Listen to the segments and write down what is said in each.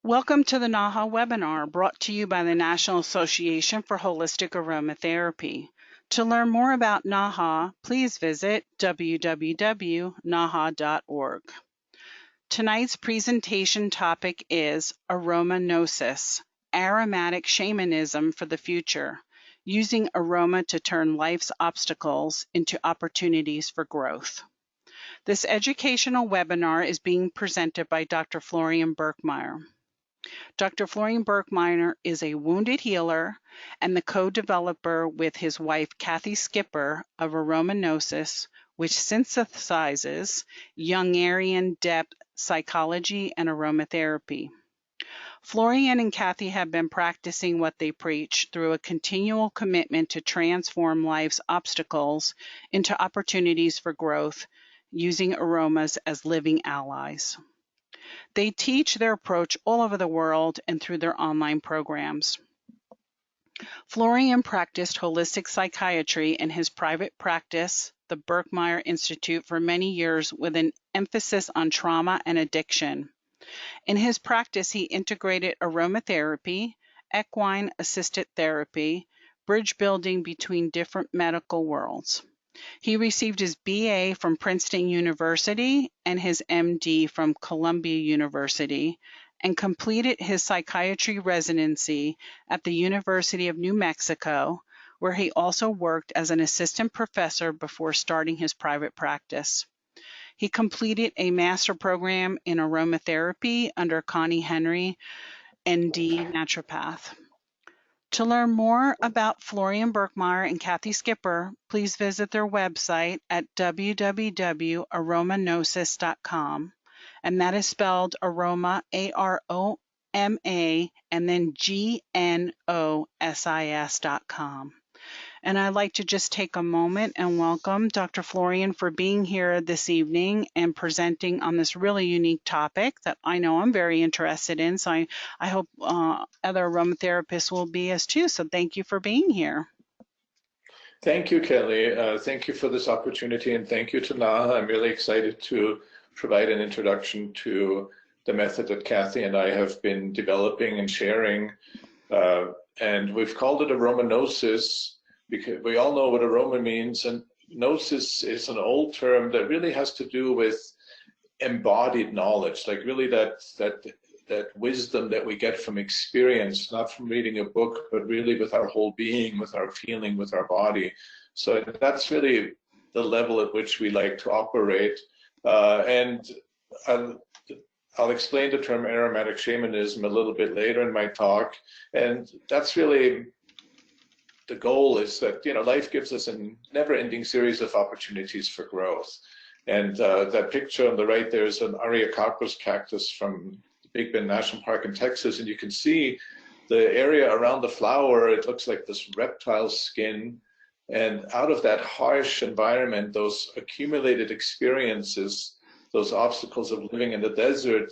Welcome to the NAHA webinar brought to you by the National Association for Holistic Aromatherapy. To learn more about NAHA, please visit www.naha.org. Tonight's presentation topic is Aromanosis, Aromatic Shamanism for the Future, using aroma to turn life's obstacles into opportunities for growth. This educational webinar is being presented by Dr. Florian Birkmayer. Dr. Florian Birkmayer is a wounded healer and the co-developer with his wife, Kathy Skipper, of Aromanosis, which synthesizes Jungarian depth psychology and aromatherapy. Florian and Kathy have been practicing what they preach through a continual commitment to transform life's obstacles into opportunities for growth, using aromas as living allies. They teach their approach all over the world and through their online programs. Florian practiced holistic psychiatry in his private practice, the Birkmayer Institute, for many years with an emphasis on trauma and addiction. In his practice, he integrated aromatherapy, equine-assisted therapy, bridge building between different medical worlds. He received his BA from Princeton University and his MD from Columbia University, and completed his psychiatry residency at the University of New Mexico, where he also worked as an assistant professor before starting his private practice. He completed a master program in aromatherapy under Connie Henry, ND naturopath. To learn more about Florian Birkmayer and Kathy Skipper, please visit their website at www.aromanosis.com, and that is spelled aroma, A-R-O-M-A, and then G-N-O-S-I-S.com. And I'd like to just take a moment and welcome Dr. Florian for being here this evening and presenting on this really unique topic that I know I'm very interested in. So I hope other aromatherapists will be as too. So thank you for being here. Thank you, Kelly. Thank you for this opportunity, and thank you to NAHA. I'm really excited to provide an introduction to the method that Kathy and I have been developing and sharing. And we've called it Aromanosis, because we all know what aroma means, and gnosis is an old term that really has to do with embodied knowledge, like really that wisdom that we get from experience, not from reading a book, but really with our whole being, with our feeling, with our body. So that's really the level at which we like to operate. And I'll explain the term aromatic shamanism a little bit later in my talk. And that's really the goal, is that, you know, life gives us a never-ending series of opportunities for growth. And that picture on the right there is an Areococcus cactus from Big Bend National Park in Texas, and you can see the area around the flower. It looks like this reptile skin, and out of that harsh environment, those accumulated experiences, those obstacles of living in the desert,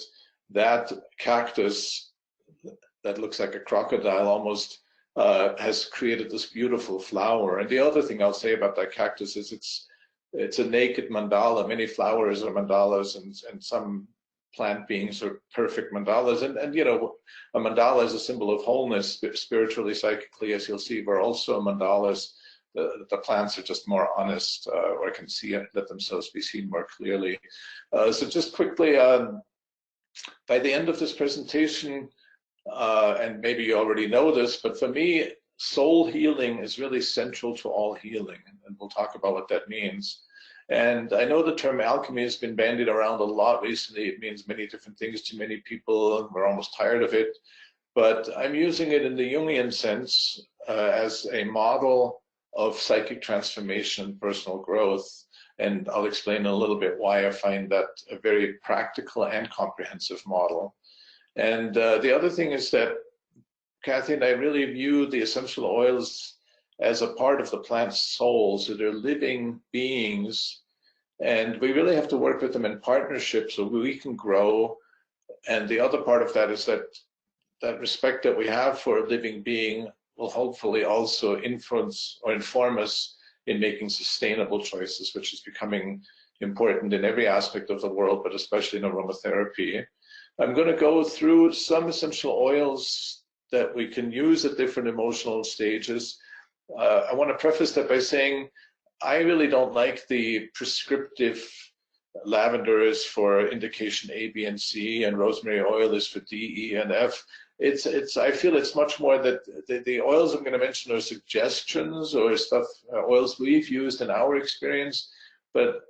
that cactus that looks like a crocodile almost has created this beautiful flower. And the other thing I'll say about that cactus is it's a naked mandala. Many flowers are mandalas, and some plant beings are perfect mandalas. And you know, a mandala is a symbol of wholeness, spiritually, psychically, as you'll see. We're also mandalas. The plants are just more honest, or can see, let themselves be seen more clearly. So just quickly, by the end of this presentation, and maybe you already know this, but for me, soul healing is really central to all healing, and we'll talk about what that means. And I know the term alchemy has been bandied around a lot recently. It means many different things to many people, and we're almost tired of it. But I'm using it in the Jungian sense as a model of psychic transformation, personal growth. And I'll explain a little bit why I find that a very practical and comprehensive model. And the other thing is that Kathy and I really view the essential oils as a part of the plant's soul. So they're living beings, and we really have to work with them in partnership so we can grow. And the other part of that is that respect that we have for a living being will hopefully also influence or inform us in making sustainable choices, which is becoming important in every aspect of the world, but especially in aromatherapy. I'm going to go through some essential oils that we can use at different emotional stages. I want to preface that by saying I really don't like the prescriptive lavender is for indication A, B, and C, and rosemary oil is for D, E, and F. I feel it's much more that the oils I'm going to mention are suggestions or stuff, oils we've used in our experience, but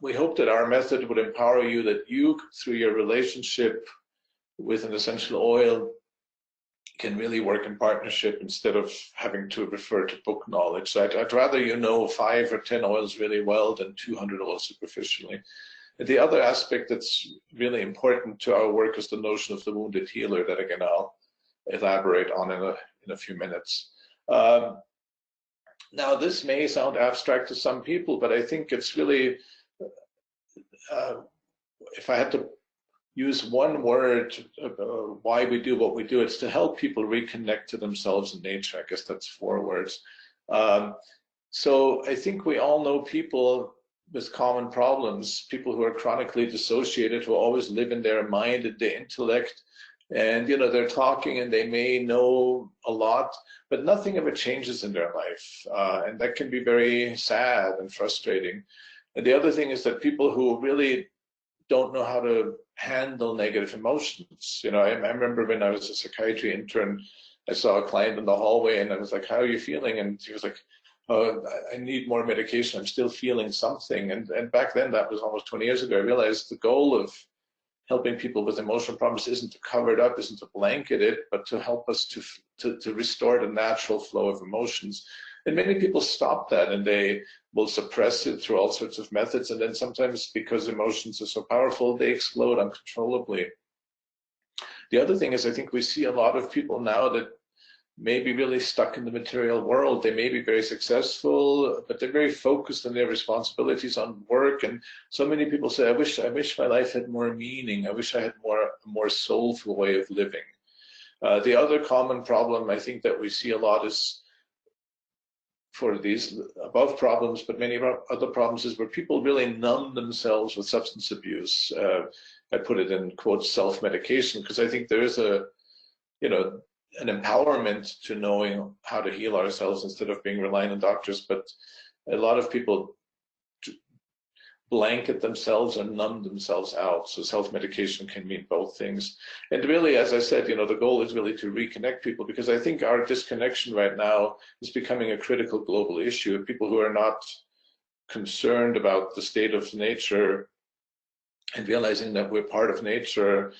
we hope that our method would empower you, that you, through your relationship with an essential oil, can really work in partnership instead of having to refer to book knowledge. So I'd rather you know 5 or 10 oils really well than 200 oils superficially. And the other aspect that's really important to our work is the notion of the wounded healer that, again, I'll elaborate on in a few minutes. Now, this may sound abstract to some people, but I think it's really, if I had to use one word why we do what we do, it's to help people reconnect to themselves and nature. I guess that's 4 words. So I think we all know people with common problems, people who are chronically dissociated, who always live in their mind and their intellect, and you know, they're talking and they may know a lot, but nothing ever changes in their life, and that can be very sad and frustrating. And the other thing is that people who really don't know how to handle negative emotions. You know, I remember when I was a psychiatry intern, I saw a client in the hallway and I was like, how are you feeling? And she was like, oh, I need more medication. I'm still feeling something. And back then, that was almost 20 years ago, I realized the goal of helping people with emotional problems isn't to cover it up, isn't to blanket it, but to help us to restore the natural flow of emotions. And many people stop that and they will suppress it through all sorts of methods. And then sometimes, because emotions are so powerful, they explode uncontrollably. The other thing is, I think we see a lot of people now that may be really stuck in the material world. They may be very successful, but they're very focused on their responsibilities on work. And so many people say, I wish my life had more meaning. I wish I had a more soulful way of living. The other common problem I think that we see a lot is, for these above problems, but many other problems, is where people really numb themselves with substance abuse. I put it in quotes, self-medication, because I think there is an empowerment to knowing how to heal ourselves instead of being reliant on doctors. But a lot of people blanket themselves and numb themselves out. So self-medication can mean both things. And really, as I said, the goal is really to reconnect people, because I think our disconnection right now is becoming a critical global issue. People who are not concerned about the state of nature and realizing that we're part of nature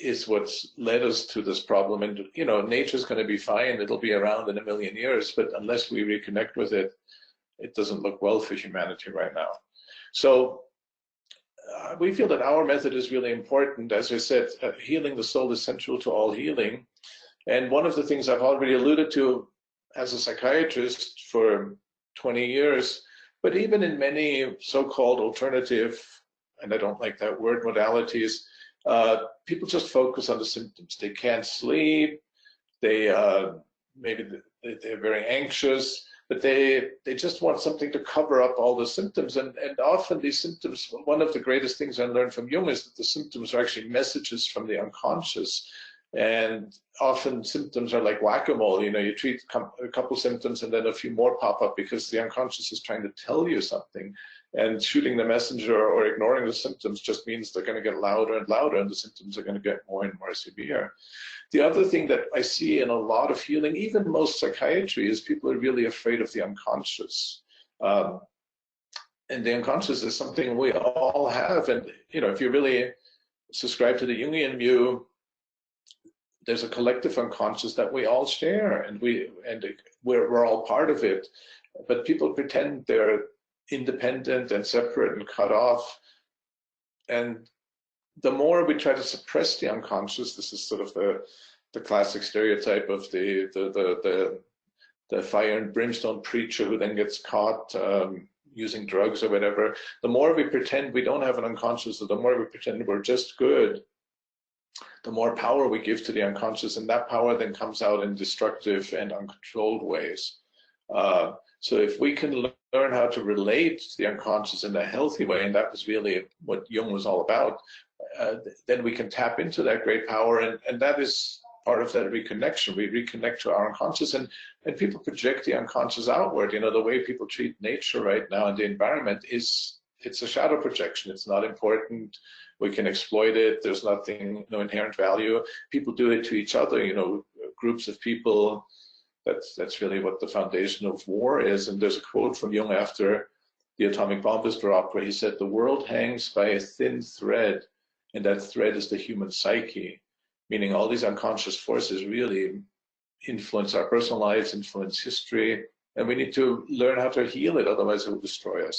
is what's led us to this problem. And, nature's going to be fine. It'll be around in a million years, but unless we reconnect with it, it doesn't look well for humanity right now. So we feel that our method is really important. As I said, healing the soul is central to all healing. And one of the things I've already alluded to as a psychiatrist for 20 years, but even in many so-called alternative, and I don't like that word, modalities, people just focus on the symptoms. They can't sleep, maybe they're very anxious, but they just want something to cover up all the symptoms. And often these symptoms, one of the greatest things I learned from Jung is that the symptoms are actually messages from the unconscious. And often symptoms are like whack-a-mole. You treat a couple symptoms and then a few more pop up because the unconscious is trying to tell you something. And shooting the messenger or ignoring the symptoms just means they're going to get louder and louder, and the symptoms are going to get more and more severe. The other thing that I see in a lot of healing, even most psychiatry, is people are really afraid of the unconscious. And the unconscious is something we all have. And, if you really subscribe to the Jungian view, there's a collective unconscious that we all share, and we're all part of it. But people pretend they're independent and separate and cut off. And the more we try to suppress the unconscious, this is sort of the classic stereotype of the fire and brimstone preacher who then gets caught using drugs or whatever. The more we pretend we don't have an unconscious, or the more we pretend we're just good, the more power we give to the unconscious, and that power then comes out in destructive and uncontrolled ways. So if we can learn how to relate to the unconscious in a healthy way, and that was really what Jung was all about, then we can tap into that great power, and that is part of that reconnection. We reconnect to our unconscious, and people project the unconscious outward. You know, the way people treat nature right now and the environment is, it's a shadow projection. It's not important. We can exploit it. There's nothing, no inherent value. People do it to each other, you know, groups of people. That's really what the foundation of war is. And there's a quote from Jung after the atomic bomb was dropped, where he said, "The world hangs by a thin thread, and that thread is the human psyche," meaning all these unconscious forces really influence our personal lives, influence history, and we need to learn how to heal it, otherwise it will destroy us.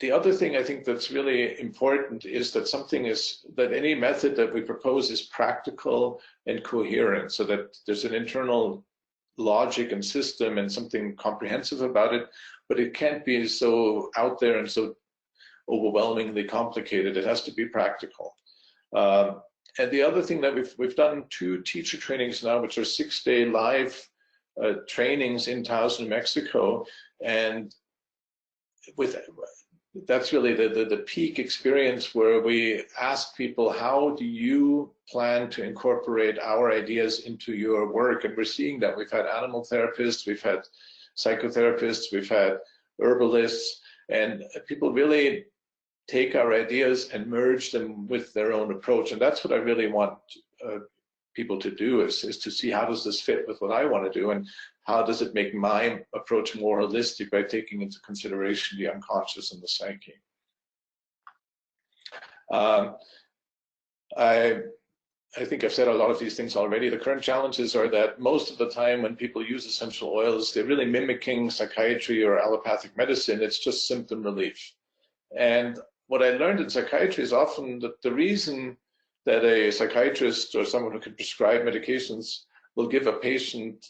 The other thing I think that's really important is that any method that we propose is practical and coherent, so that there's an internal logic and system and something comprehensive about it, but it can't be so out there and so overwhelmingly complicated. It has to be practical. And the other thing that we've done 2 teacher trainings now, which are 6-day live trainings in Taos, New Mexico, and that's really the peak experience, where we ask people, how do you plan to incorporate our ideas into your work? And we're seeing that. We've had animal therapists, we've had psychotherapists, we've had herbalists, and people really take our ideas and merge them with their own approach. And that's what I really want people to do, is to see, how does this fit with what I want to do, and how does it make my approach more holistic by taking into consideration the unconscious and the psyche. I think I've said a lot of these things already. The current challenges are that most of the time when people use essential oils, they're really mimicking psychiatry or allopathic medicine. It's just symptom relief. And what I learned in psychiatry is often that the reason that a psychiatrist or someone who can prescribe medications will give a patient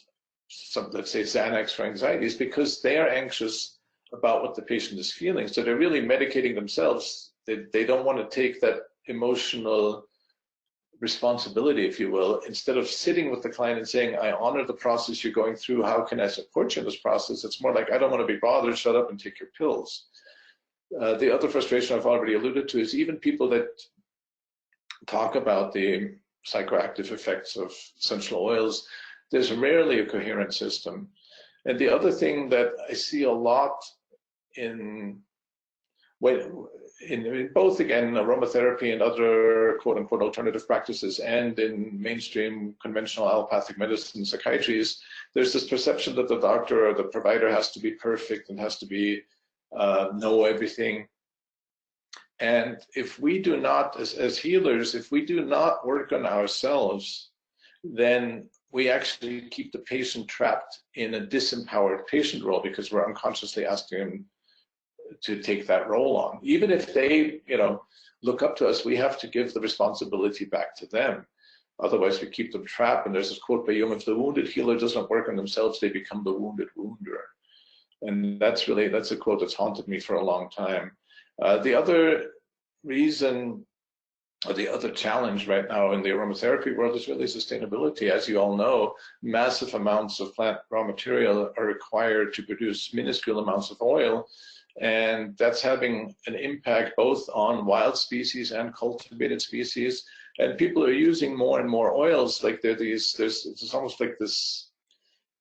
some, let's say, Xanax for anxiety, is because they are anxious about what the patient is feeling. So they're really medicating themselves. They don't want to take that emotional responsibility, if you will, instead of sitting with the client and saying, I honor the process you're going through. How can I support you in this process? It's more like, I don't want to be bothered. Shut up and take your pills. The other frustration I've already alluded to is even people that talk about the psychoactive effects of essential oils, there's rarely a coherent system. And the other thing that I see a lot in both, again, aromatherapy and other quote-unquote alternative practices, and in mainstream conventional allopathic medicine, psychiatry, is there's this perception that the doctor or the provider has to be perfect and has to be know everything. And if we do not, as healers, if we do not work on ourselves, then we actually keep the patient trapped in a disempowered patient role, because we're unconsciously asking them to take that role on. Even if they, look up to us, we have to give the responsibility back to them. Otherwise, we keep them trapped. And there's this quote by Jung: if the wounded healer doesn't work on themselves, they become the wounded wounder. And that's a quote that's haunted me for a long time. The other reason, or the other challenge right now in the aromatherapy world, is really sustainability. As you all know, massive amounts of plant raw material are required to produce minuscule amounts of oil. And that's having an impact both on wild species and cultivated species. And people are using more and more oils. Like it's almost like this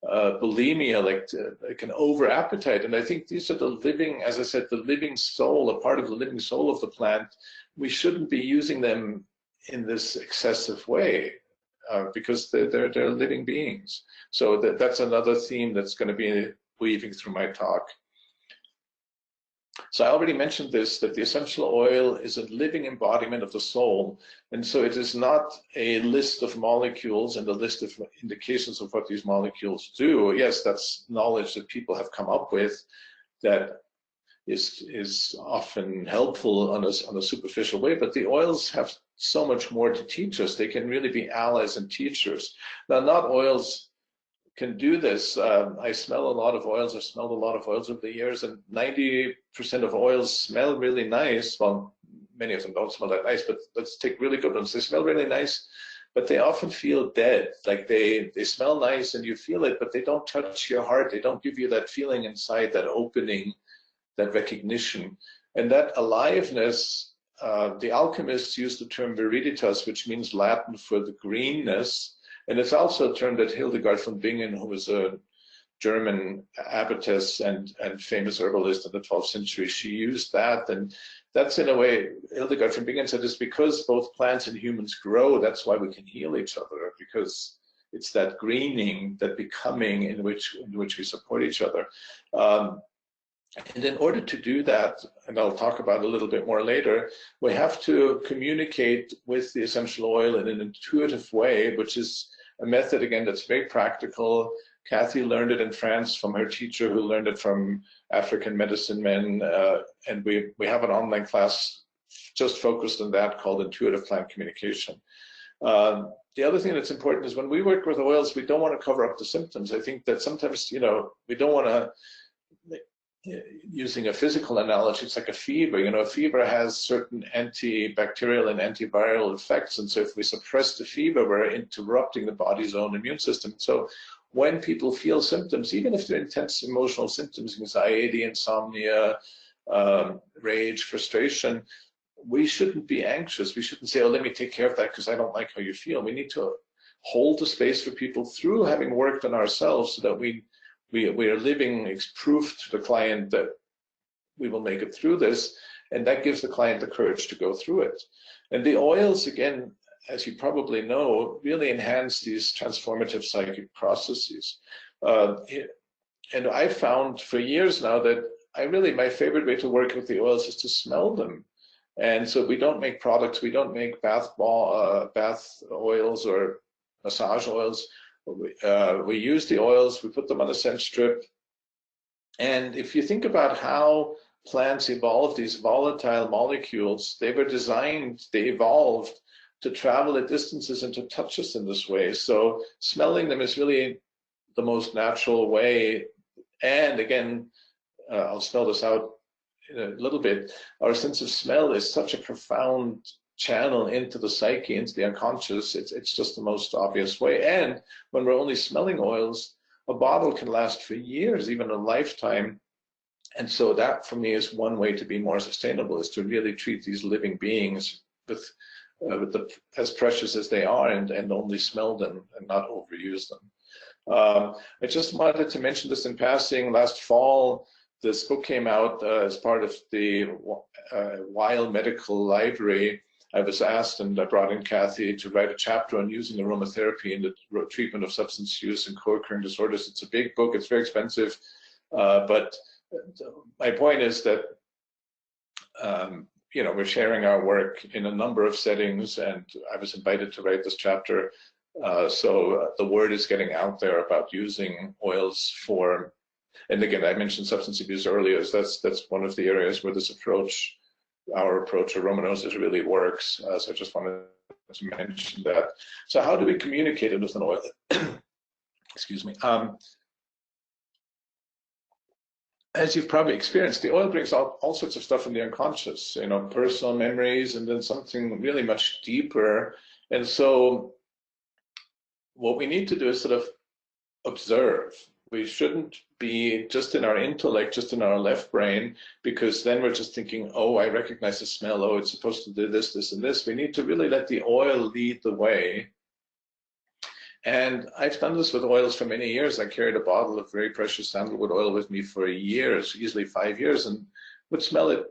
bulimia, like an over appetite. And I think these are the living, as I said, the living soul, a part of the living soul of the plant. We shouldn't be using them in this excessive way because they're living beings. So that's another theme that's going to be weaving through my talk. So I already mentioned this, that the essential oil is a living embodiment of the soul. And so it is not a list of molecules and a list of indications of what these molecules do. Yes, that's knowledge that people have come up with that is often helpful on a superficial way, but the oils have so much more to teach us. They can really be allies and teachers. Now, not oils can do this. I smell a lot of oils. I've smelled a lot of oils over the years, and 90% of oils smell really nice. Well, many of them don't smell that nice, but let's take really good ones. They smell really nice, but they often feel dead. Like they smell nice and you feel it, but they don't touch your heart. They don't give you that feeling inside, that opening, that recognition. And that aliveness, the alchemists use the term viriditas, which means Latin for the greenness. And it's also a term that Hildegard von Bingen, who was a German abbotess and famous herbalist in the 12th century, she used that. And that's, in a way, Hildegard von Bingen said, it's because both plants and humans grow, that's why we can heal each other, because it's that greening, that becoming in which we support each other. And in order to do that, and I'll talk about it a little bit more later, we have to communicate with the essential oil in an intuitive way, which is a method, again, that's very practical. Kathy learned it in France from her teacher, who learned it from African medicine men, and we have an online class just focused on that called Intuitive Plant Communication. The other thing that's important is when we work with oils, we don't want to cover up the symptoms. I think that sometimes, we don't want to, using a physical analogy, it's like a fever. A fever has certain antibacterial and antiviral effects, and so if we suppress the fever, we're interrupting the body's own immune system. So when people feel symptoms, even if they're intense emotional symptoms, anxiety, insomnia, rage, frustration, we shouldn't be anxious. We shouldn't say, oh, let me take care of that because I don't like how you feel. We need to hold the space for people through having worked on ourselves so that we are living proof to the client that we will make it through this, and that gives the client the courage to go through it. And the oils, again, as you probably know, really enhance these transformative psychic processes. And I've found for years now that my favorite way to work with the oils is to smell them. And so we don't make products, we don't make bath oils or massage oils. We use the oils, we put them on a scent strip. And if you think about how plants evolved, these volatile molecules, they evolved to travel at distances and to touch us in this way. So smelling them is really the most natural way. And again, I'll spell this out in a little bit. Our sense of smell is such a profound channel into the psyche, into the unconscious. It's just the most obvious way. And when we're only smelling oils, a bottle can last for years, even a lifetime. And so that, for me, is one way to be more sustainable, is to really treat these living beings with as precious as they are, and only smell them and not overuse them. I just wanted to mention this in passing. Last fall, this book came out as part of the Weil Medical Library. I was asked, and I brought in Kathy, to write a chapter on using aromatherapy in the treatment of substance use and co-occurring disorders. It's a big book, it's very expensive, but my point is that we're sharing our work in a number of settings, and I was invited to write this chapter. So the word is getting out there about using oils for, and again, I mentioned substance abuse earlier, so that's one of the areas where this approach, our approach, Aromanos, really works. So I just wanted to mention that. So how do we communicate it with an oil? Excuse me. As you've probably experienced, the oil brings out all sorts of stuff from the unconscious, personal memories, and then something really much deeper. And so what we need to do is sort of observe. We shouldn't be just in our intellect, just in our left brain, because then we're just thinking, oh, I recognize the smell, oh, it's supposed to do this, this, and this. We need to really let the oil lead the way. And I've done this with oils for many years. I carried a bottle of very precious sandalwood oil with me for years, easily 5 years, and would smell it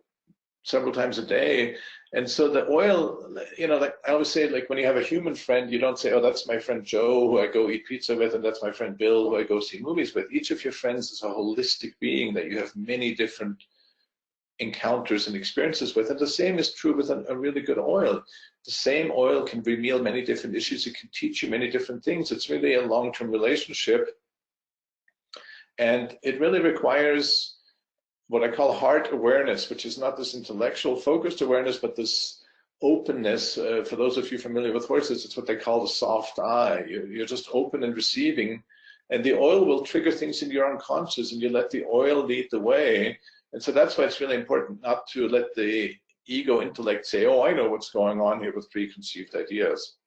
several times a day. And so the oil, like I always say, like when you have a human friend, you don't say, oh, that's my friend Joe, who I go eat pizza with, and that's my friend Bill, who I go see movies with. Each of your friends is a holistic being that you have many different encounters and experiences with. And the same is true with a really good oil. The same oil can reveal many different issues. It can teach you many different things. It's really a long-term relationship. And it really requires what I call heart awareness, which is not this intellectual focused awareness, but this openness. For those of you familiar with horses, it's what they call the soft eye. You're just open and receiving, and the oil will trigger things in your unconscious, and you let the oil lead the way. And so that's why it's really important not to let the ego intellect say, oh, I know what's going on here, with preconceived ideas.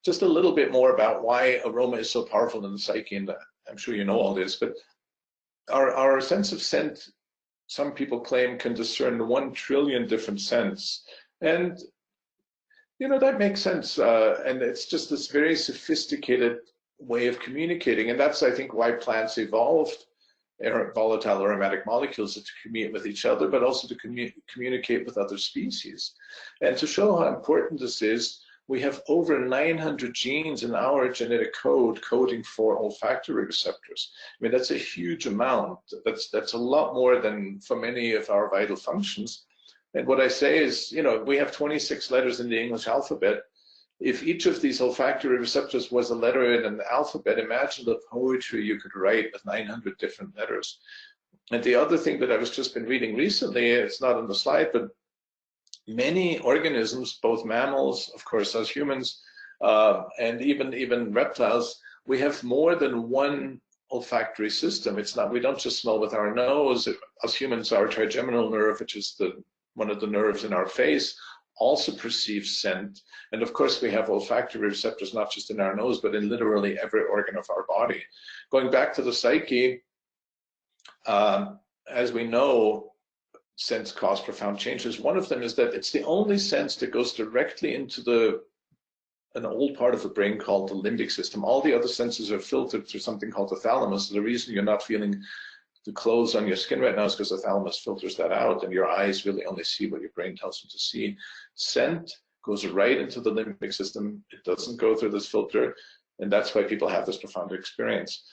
Just a little bit more about why aroma is so powerful in the psyche, and I'm sure you know all this, but our sense of scent, some people claim, can discern 1 trillion different scents. And, you know, that makes sense. And it's just this very sophisticated way of communicating. And that's, I think, why plants evolved volatile aromatic molecules, to communicate with each other, but also to communicate with other species. And to show how important this is, we have over 900 genes in our genetic code coding for olfactory receptors. I mean, that's a huge amount. That's a lot more than for many of our vital functions. And what I say is, you know, we have 26 letters in the English alphabet. If each of these olfactory receptors was a letter in an alphabet, imagine the poetry you could write with 900 different letters. And the other thing that I was just been reading recently, it's not on the slide, but many organisms, both mammals, of course, as humans, and even reptiles, we have more than one olfactory system. It's not, we don't just smell with our nose. As humans, our trigeminal nerve, which is one of the nerves in our face, also perceives scent. And of course, we have olfactory receptors, not just in our nose, but in literally every organ of our body. Going back to the psyche, as we know, scents cause profound changes. One of them is that it's the only sense that goes directly into an old part of the brain called the limbic system. All the other senses are filtered through something called the thalamus. The reason you're not feeling the clothes on your skin right now is because the thalamus filters that out, and your eyes really only see what your brain tells them to see. Scent goes right into the limbic system. It doesn't go through this filter, and that's why people have this profound experience.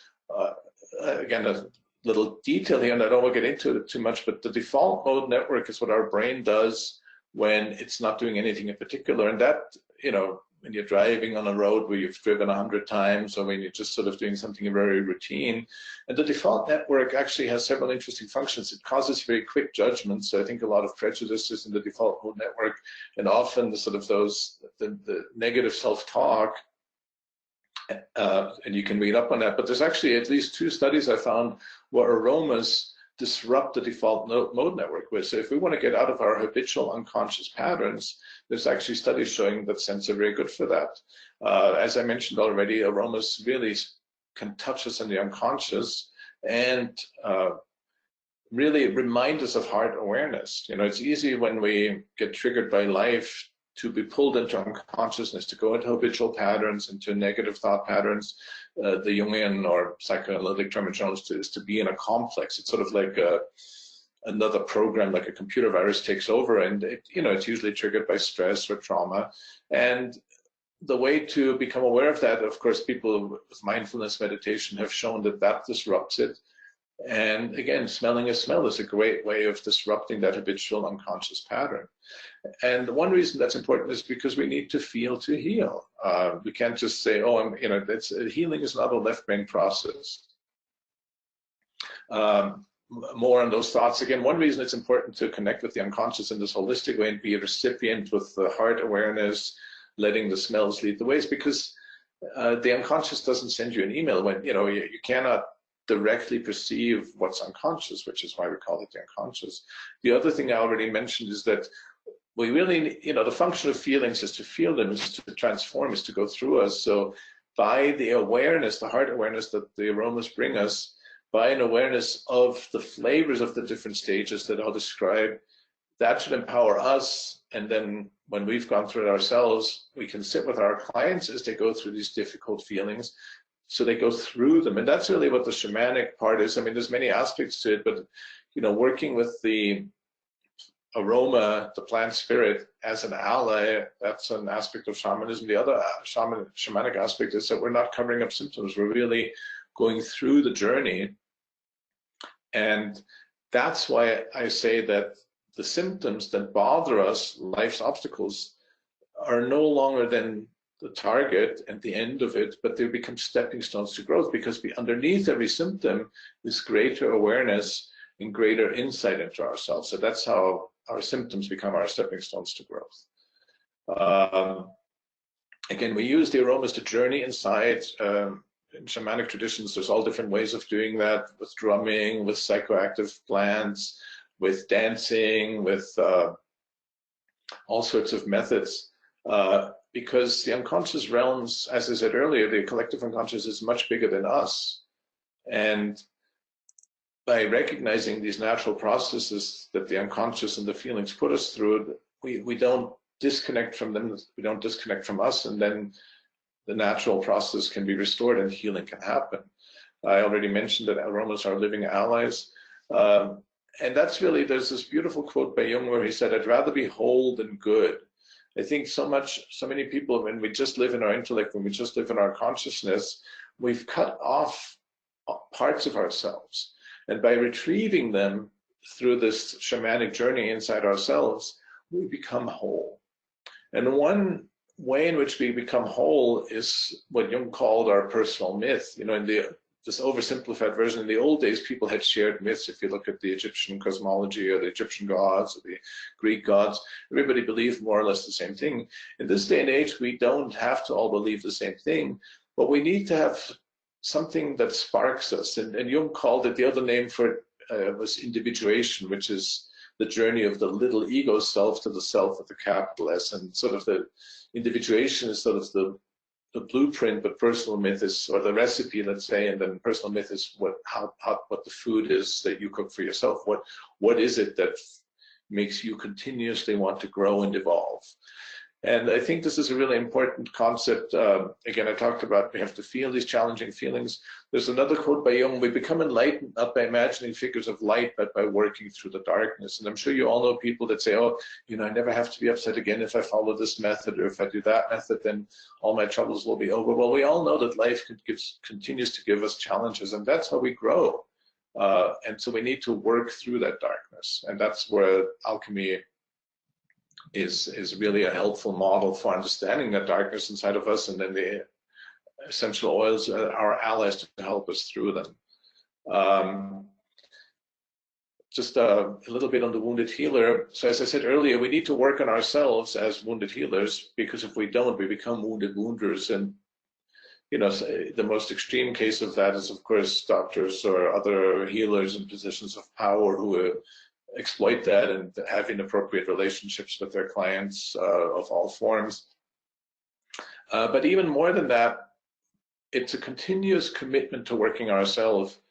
Again, a little detail here, and I don't want to get into it too much, but the default mode network is what our brain does when it's not doing anything in particular. And that, you know, when you're driving on a road where you've driven 100 times, or when you're just sort of doing something very routine. And the default network actually has several interesting functions. It causes very quick judgments. So I think a lot of prejudices in the default mode network, and often the sort of the negative self-talk, and you can read up on that, but there's actually at least 2 studies I found where aromas disrupt the default mode network. So if we want to get out of our habitual unconscious patterns, there's actually studies showing that scents are very good for that. As I mentioned already, aromas really can touch us in the unconscious and really remind us of heart awareness. You know, it's easy when we get triggered by life to be pulled into unconsciousness, to go into habitual patterns, into negative thought patterns. The Jungian or psychoanalytic terminology is to be in a complex. It's sort of like another program, like a computer virus takes over, and it's usually triggered by stress or trauma. And the way to become aware of that, of course, people with mindfulness meditation have shown that disrupts it. And again, smelling a smell is a great way of disrupting that habitual unconscious pattern. And one reason that's important is because we need to feel to heal. We can't just say, oh, healing is not a left brain process. More on those thoughts. Again, one reason it's important to connect with the unconscious in this holistic way and be a recipient with the heart awareness, letting the smells lead the way, is because the unconscious doesn't send you an email when, you cannot directly perceive what's unconscious, which is why we call it the unconscious. The other thing I already mentioned is that we really, the function of feelings is to feel them, is to transform, is to go through us. So by the awareness, the heart awareness that the aromas bring us, by an awareness of the flavors of the different stages that I'll describe, that should empower us. And then when we've gone through it ourselves, we can sit with our clients as they go through these difficult feelings. So they go through them. And that's really what the shamanic part is. I mean, there's many aspects to it, but, working with the aroma, the plant spirit as an ally, that's an aspect of shamanism. The other shamanic aspect is that we're not covering up symptoms. We're really going through the journey. And that's why I say that the symptoms that bother us, life's obstacles, are no longer than the target and the end of it, but they become stepping stones to growth, because underneath every symptom is greater awareness and greater insight into ourselves. So that's how our symptoms become our stepping stones to growth. Again, we use the aromas to journey inside. In shamanic traditions, there's all different ways of doing that, with drumming, with psychoactive plants, with dancing, with all sorts of methods. because the unconscious realms, as I said earlier, the collective unconscious is much bigger than us. And by recognizing these natural processes that the unconscious and the feelings put us through, we don't disconnect from them, we don't disconnect from us, and then the natural process can be restored and healing can happen. I already mentioned that aromas are living allies. And that's really, there's this beautiful quote by Jung where he said, "I'd rather be whole than good." I think so many people, when we just live in our intellect, when we just live in our consciousness, we've cut off parts of ourselves. And by retrieving them through this shamanic journey inside ourselves, we become whole. And one way in which we become whole is what Jung called our personal myth. You know, in this oversimplified version, in the old days, people had shared myths. If you look at the Egyptian cosmology or the Egyptian gods or the Greek gods, everybody believed more or less the same thing. In this day and age, we don't have to all believe the same thing, but we need to have something that sparks us. And Jung called it, the other name for it was individuation, which is the journey of the little ego self to the self with the capital S. And sort of the individuation is sort of the blueprint, but personal myth is, or the recipe, let's say, and then personal myth is what the food is that you cook for yourself. What is it that makes you continuously want to grow and evolve? And I think this is a really important concept. Again, I talked about we have to feel these challenging feelings. There's another quote by Jung: "We become enlightened not by imagining figures of light, but by working through the darkness." And I'm sure you all know people that say, "Oh, you know, I never have to be upset again if I follow this method, or if I do that method, then all my troubles will be over." Well, we all know that life continues to give us challenges, and that's how we grow. And so we need to work through that darkness. And that's where alchemy is really a helpful model for understanding that darkness inside of us, and then the essential oils are our allies to help us through them. Just a little bit on the wounded healer. So as I said earlier, we need to work on ourselves as wounded healers, because if we don't, we become wounded wounders. And you know, the most extreme case of that is, of course, doctors or other healers in positions of power who exploit that and have inappropriate relationships with their clients of all forms. But even more than that, it's a continuous commitment to working ourselves.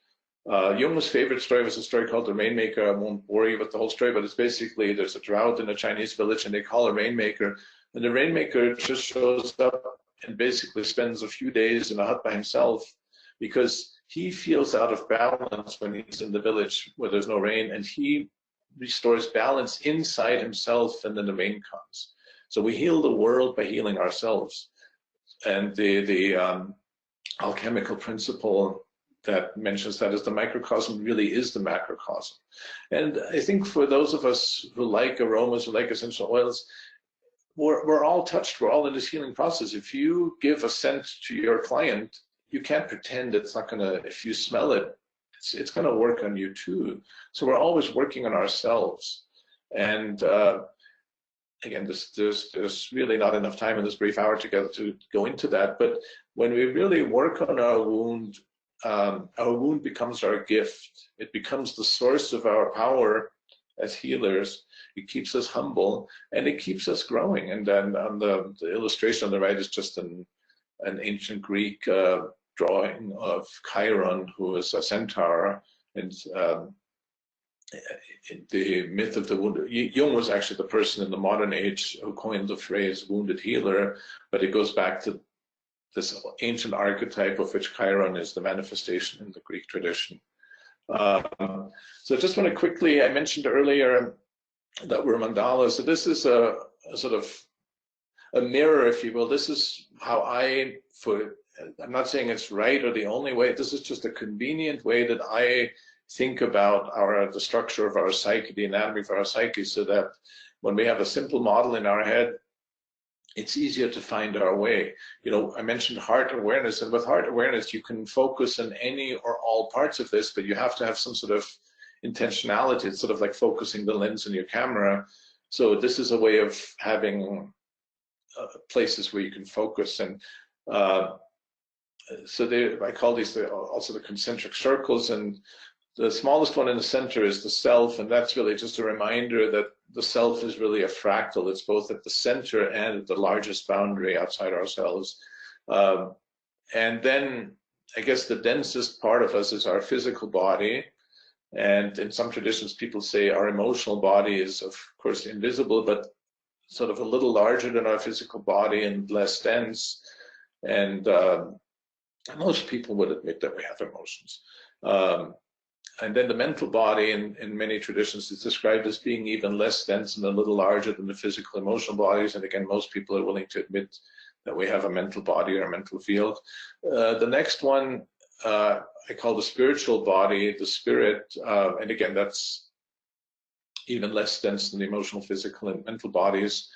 Jung's favorite story was a story called The Rainmaker. I won't bore you with the whole story, but it's basically there's a drought in a Chinese village and they call a rainmaker. And the rainmaker just shows up and basically spends a few days in a hut by himself, because he feels out of balance when he's in the village where there's no rain, and he restores balance inside himself, and then the rain comes. So we heal the world by healing ourselves. And the alchemical principle that mentions that as the microcosm really is the macrocosm. And I think for those of us who like aromas, who like essential oils, we're all touched, we're all in this healing process. If you give a scent to your client, you can't pretend it's not gonna, if you smell it, it's going to work on you too. So we're always working on ourselves. And again, there's really not enough time in this brief hour together to go into that. But when we really work on our wound becomes our gift. It becomes the source of our power as healers. It keeps us humble and it keeps us growing. And then on the illustration on the right is just an ancient Greek drawing of Chiron, who is a centaur, and the myth of the wounded. Jung was actually the person in the modern age who coined the phrase wounded healer, but it goes back to this ancient archetype of which Chiron is the manifestation in the Greek tradition. So I just want to quickly, I mentioned earlier that we're mandalas. So this is a sort of a mirror, if you will. This is how I'm not saying it's right or the only way. This is just a convenient way that I think about the structure of our psyche, the anatomy of our psyche, so that when we have a simple model in our head, it's easier to find our way. You know, I mentioned heart awareness, and with heart awareness, you can focus on any or all parts of this, but you have to have some sort of intentionality. It's sort of like focusing the lens in your camera. So this is a way of having places where you can focus. And so I call these also the concentric circles, and the smallest one in the center is the self, and that's really just a reminder that the self is really a fractal. It's both at the center and at the largest boundary outside ourselves. And then I guess the densest part of us is our physical body. And in some traditions, people say our emotional body is, of course, invisible, but sort of a little larger than our physical body and less dense. And most people would admit that we have emotions. And then the mental body in many traditions is described as being even less dense and a little larger than the physical emotional bodies. And again, most people are willing to admit that we have a mental body or a mental field. The next one I call the spiritual body, the spirit. And again, that's even less dense than the emotional, physical, and mental bodies.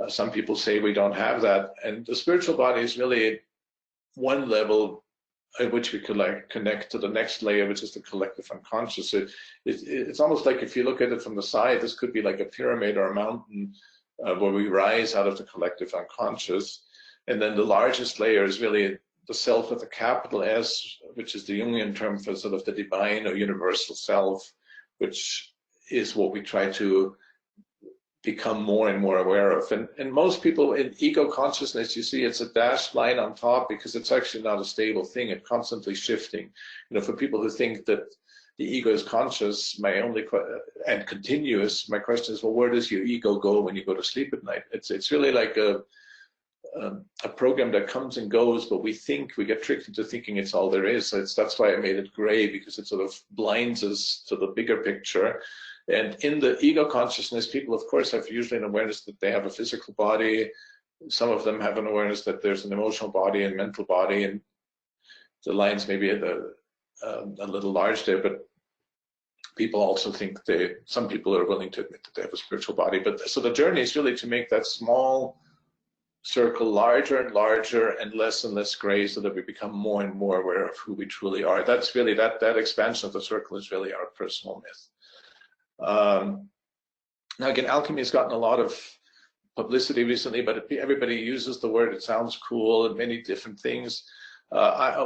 Some people say we don't have that. And the spiritual body is really one level at which we could like connect to the next layer, which is the collective unconscious. It's almost like if you look at it from the side, this could be like a pyramid or a mountain where we rise out of the collective unconscious. And then the largest layer is really the self with a capital S, which is the Jungian term for sort of the divine or universal self, which is what we try to become more and more aware of. And most people in ego consciousness, you see it's a dashed line on top because it's actually not a stable thing. It's constantly shifting. You know, for people who think that the ego is conscious, and continuous, my question is, well, where does your ego go when you go to sleep at night? It's really like a program that comes and goes, but we get tricked into thinking it's all there is. So that's why I made it gray, because it sort of blinds us to the bigger picture. And in the ego consciousness, people, of course, have usually an awareness that they have a physical body. Some of them have an awareness that there's an emotional body and mental body, and the lines may be a little large there, but people also think some people are willing to admit that they have a spiritual body. But so the journey is really to make that small circle larger and larger and less gray, so that we become more and more aware of who we truly are. That's really, that expansion of the circle is really our personal myth. Now again, alchemy has gotten a lot of publicity recently, but everybody uses the word, it sounds cool, and many different things.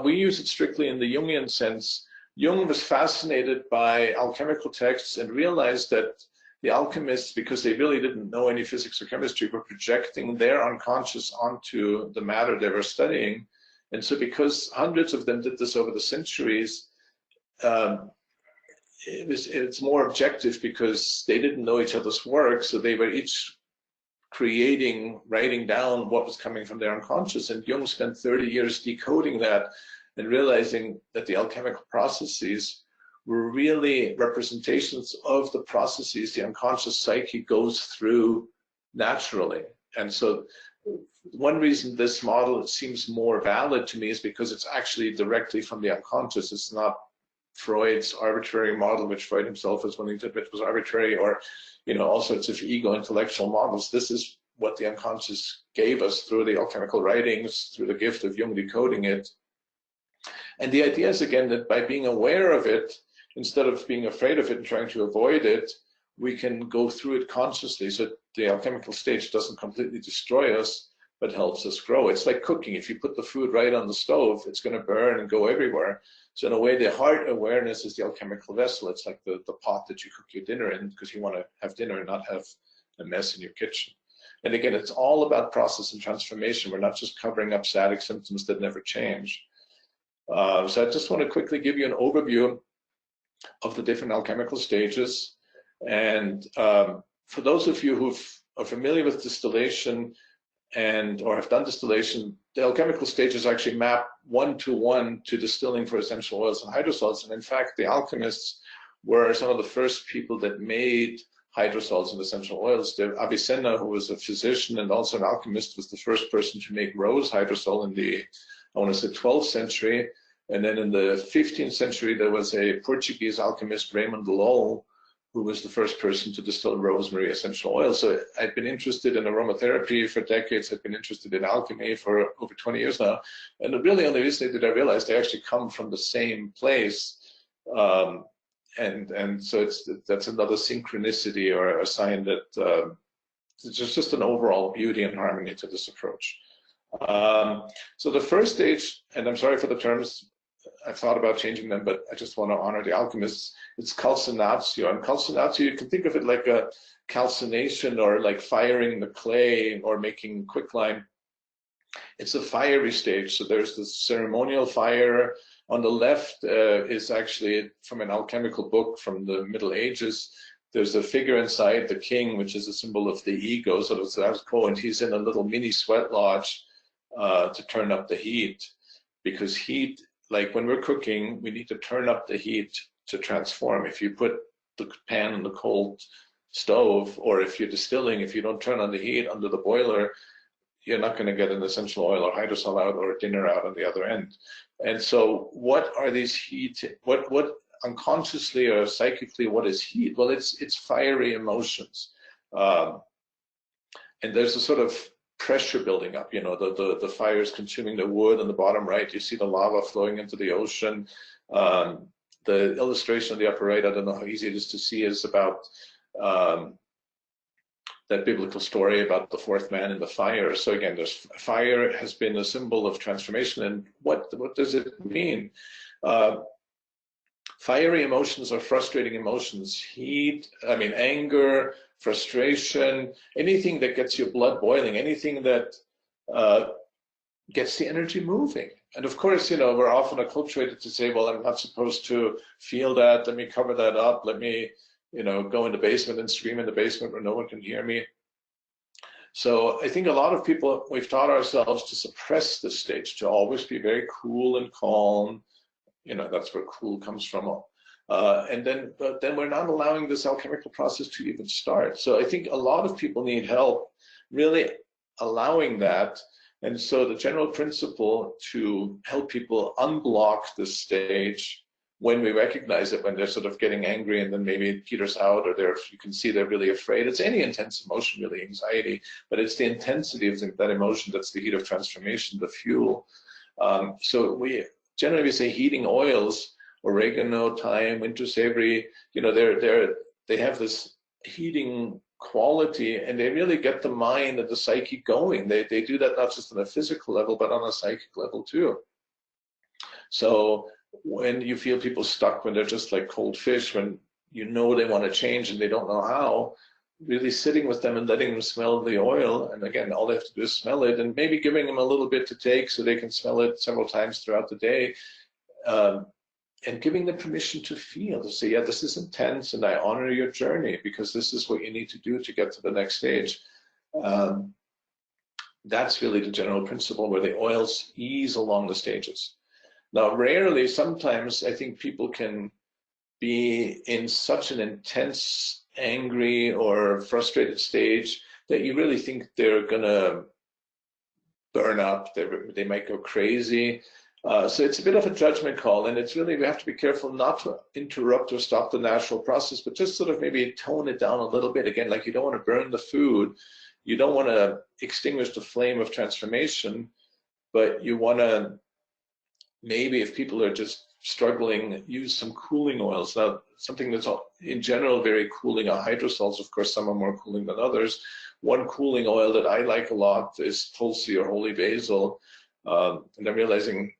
We use it strictly in the Jungian sense. Jung was fascinated by alchemical texts and realized that the alchemists, because they really didn't know any physics or chemistry, were projecting their unconscious onto the matter they were studying. And so because hundreds of them did this over the centuries, it's more objective because they didn't know each other's work, so they were each writing down what was coming from their unconscious. And Jung spent 30 years decoding that and realizing that the alchemical processes were really representations of the processes the unconscious psyche goes through naturally. And so one reason this model seems more valid to me is because it's actually directly from the unconscious. It's not Freud's arbitrary model, which Freud himself was willing to admit was arbitrary, or all sorts of ego intellectual models. This is what the unconscious gave us through the alchemical writings, through the gift of Jung decoding it. And the idea is, again, that by being aware of it, instead of being afraid of it and trying to avoid it, we can go through it consciously, so the alchemical stage doesn't completely destroy us, but helps us grow. It's like cooking. If you put the food right on the stove, it's going to burn and go everywhere. So in a way, the heart awareness is the alchemical vessel. It's like the pot that you cook your dinner in, because you want to have dinner and not have a mess in your kitchen. And again, it's all about process and transformation. We're not just covering up static symptoms that never change. So I just want to quickly give you an overview of the different alchemical stages. And for those of you who are familiar with distillation or have done distillation, the alchemical stages actually map one-to-one to distilling for essential oils and hydrosols. And in fact, the alchemists were some of the first people that made hydrosols and essential oils. Avicenna, who was a physician and also an alchemist, was the first person to make rose hydrosol in the, I want to say, 12th century. And then in the 15th century, there was a Portuguese alchemist, Raymond Lull, who was the first person to distill rosemary essential oil. So I've been interested in aromatherapy for decades. I've been interested in alchemy for over 20 years now. And really only recently did I realize they actually come from the same place. And so that's another synchronicity or a sign that it's just an overall beauty and harmony to this approach. So the first stage, and I'm sorry for the terms, I've thought about changing them, but I just want to honor the alchemists. It's calcinatio, and calcinatio, you can think of it like a calcination or like firing the clay or making quicklime. It's a fiery stage. So there's this ceremonial fire. On the left is actually from an alchemical book from the Middle Ages. There's a figure inside, the king, which is a symbol of the ego. So that's cool. And he's in a little mini sweat lodge to turn up the heat, because heat, like when we're cooking, we need to turn up the heat to transform. If you put the pan on the cold stove, or if you're distilling, if you don't turn on the heat under the boiler, you're not going to get an essential oil or hydrosol out or a dinner out on the other end. And so what are these heat, what unconsciously or psychically, what is heat? Well, it's fiery emotions. And there's a sort of pressure building up, you know, the fire is consuming the wood on the bottom right. You see the lava flowing into the ocean. The illustration on the upper right, I don't know how easy it is to see, is about that biblical story about the fourth man in the fire. So again, there's fire has been a symbol of transformation. And what does it mean? Fiery emotions are frustrating emotions. Heat, anger, frustration, anything that gets your blood boiling, anything that gets the energy moving. And of course, you know, we're often acculturated to say, well, I'm not supposed to feel that. Let me cover that up. Let me, you know, go in the basement and scream in the basement where no one can hear me. So I think a lot of people, we've taught ourselves to suppress this stage, to always be very cool and calm. You know, that's where cool comes from. But then we're not allowing this alchemical process to even start. So I think a lot of people need help really allowing that. And so the general principle to help people unblock this stage when we recognize it, when they're sort of getting angry and then maybe it peters out, or you can see they're really afraid. It's any intense emotion, really, anxiety, but it's the intensity of that emotion that's the heat of transformation, the fuel. So we generally say heating oils, oregano, thyme, winter savory, you know, they have this heating quality, and they really get the mind and the psyche going. They do that not just on a physical level, but on a psychic level too. So when you feel people stuck, when they're just like cold fish, when you know they want to change and they don't know how, really sitting with them and letting them smell the oil. And again, all they have to do is smell it, and maybe giving them a little bit to take so they can smell it several times throughout the day. And giving them permission to feel, to say, yeah, this is intense and I honor your journey because this is what you need to do to get to the next stage. That's really the general principle, where the oils ease along the stages. Now, rarely, sometimes I think people can be in such an intense, angry or frustrated stage that you really think they're gonna burn up, they might go crazy. So it's a bit of a judgment call, and it's really, we have to be careful not to interrupt or stop the natural process, but just sort of maybe tone it down a little bit. Again, like you don't want to burn the food, you don't want to extinguish the flame of transformation, but you want to, maybe if people are just struggling, use some cooling oils. Now, something that's in general very cooling are hydrosols. Of course, some are more cooling than others. One cooling oil that I like a lot is tulsi or holy basil. And I'm realizing